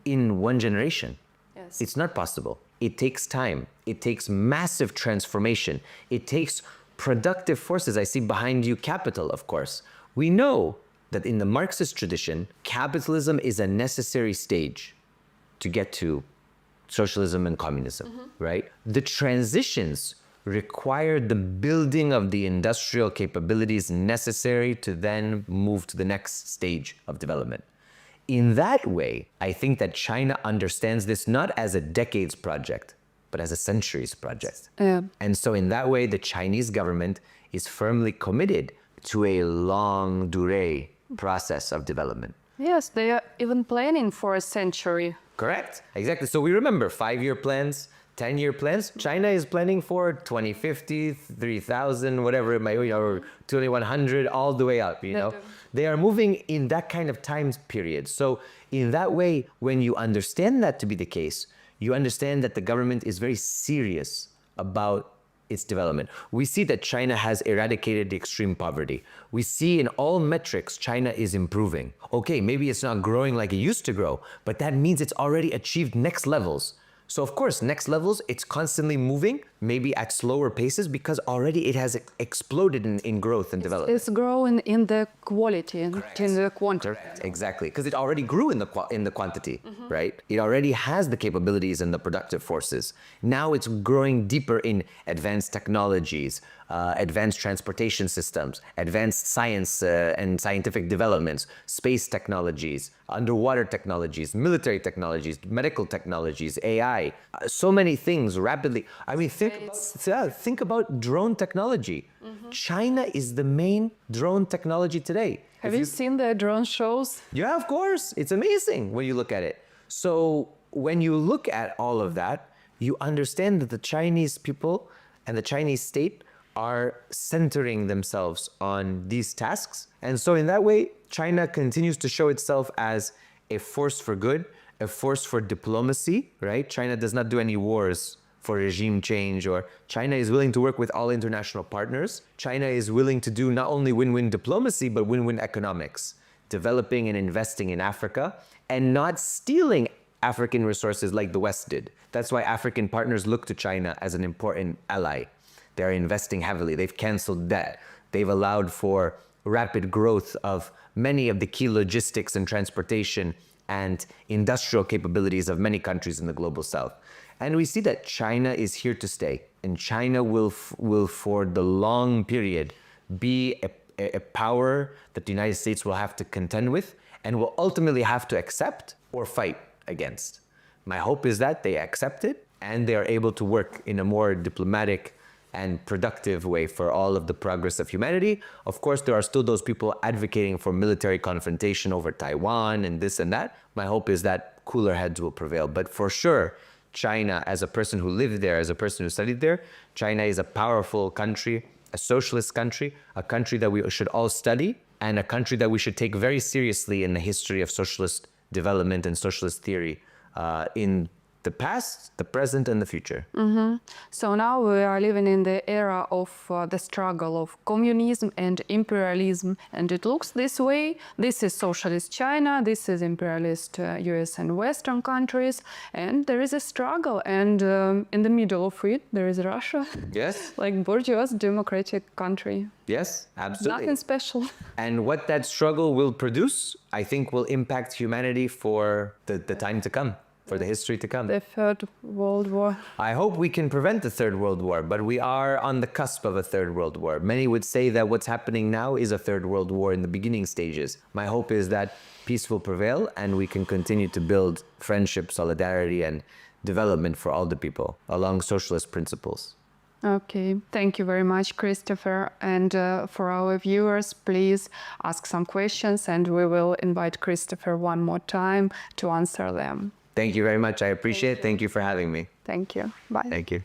in one generation. Yes. It's not possible. It takes time. It takes massive transformation. It takes productive forces. I see behind you capital, of course. We know that in the Marxist tradition, capitalism is a necessary stage to get to socialism and communism, right? The transitions require the building of the industrial capabilities necessary to then move to the next stage of development. In that way, I think that China understands this not as a decades project, but as a centuries project. Yeah. And so in that way, the Chinese government is firmly committed to a long durée process of development. Yes, they are even planning for a century. Correct. Exactly. So we remember 5-year plans, 10-year plans. China is planning for 2050, 3000, whatever it might be, or 2100, all the way up, you know. They are moving in that kind of time period. So in that way, when you understand that to be the case, you understand that the government is very serious about its development. We see that China has eradicated the extreme poverty. We see in all metrics, China is improving. Okay, maybe it's not growing like it used to grow, but that means it's already achieved next levels. So of course, next levels, it's constantly moving, maybe at slower paces, because already it has exploded in growth and development. It's growing in the quality and in the quantity. Correct. Exactly, because it already grew in the quantity, right? It already has the capabilities and the productive forces. Now it's growing deeper in advanced technologies, advanced transportation systems, advanced science and scientific developments, space technologies, underwater technologies, military technologies, medical technologies, AI, so many things rapidly. I mean, think about drone technology. China is the main drone technology today. Have you seen the drone shows? Yeah, of course. It's amazing when you look at it. So when you look at all of that, you understand that the Chinese people and the Chinese state are centering themselves on these tasks. And so in that way, China continues to show itself as a force for good, a force for diplomacy, right? China does not do any wars for regime change, or China is willing to work with all international partners. China is willing to do not only win-win diplomacy, but win-win economics, developing and investing in Africa and not stealing African resources like the West did. That's why African partners look to China as an important ally. They're investing heavily. They've canceled debt. They've allowed for rapid growth of many of the key logistics and transportation and industrial capabilities of many countries in the global south. And we see that China is here to stay, and China will for the long period be a power that the United States will have to contend with and will ultimately have to accept or fight against. My hope is that they accept it and they are able to work in a more diplomatic and productive way for all of the progress of humanity. Of course, there are still those people advocating for military confrontation over Taiwan and this and that. My hope is that cooler heads will prevail. But for sure, China, as a person who lived there, as a person who studied there, China is a powerful country, a socialist country, a country that we should all study, and a country that we should take very seriously in the history of socialist development and socialist theory in the past, the present, and the future. So now we are living in the era of the struggle of communism and imperialism, and it looks this way. This is socialist China, this is imperialist US and Western countries, and there is a struggle, and in the middle of it there is Russia. Yes. Like bourgeois democratic country. Yes, absolutely. Nothing special. And what that struggle will produce, I think, will impact humanity for the time to come, for the history to come. The Third World War. I hope we can prevent the Third World War, but we are on the cusp of a Third World War. Many would say that what's happening now is a Third World War in the beginning stages. My hope is that peace will prevail and we can continue to build friendship, solidarity, and development for all the people along socialist principles. Okay, thank you very much, Christopher. And for our viewers, please ask some questions and we will invite Christopher one more time to answer them. Thank you very much. I appreciate it. Thank you for having me. Thank you. Bye. Thank you.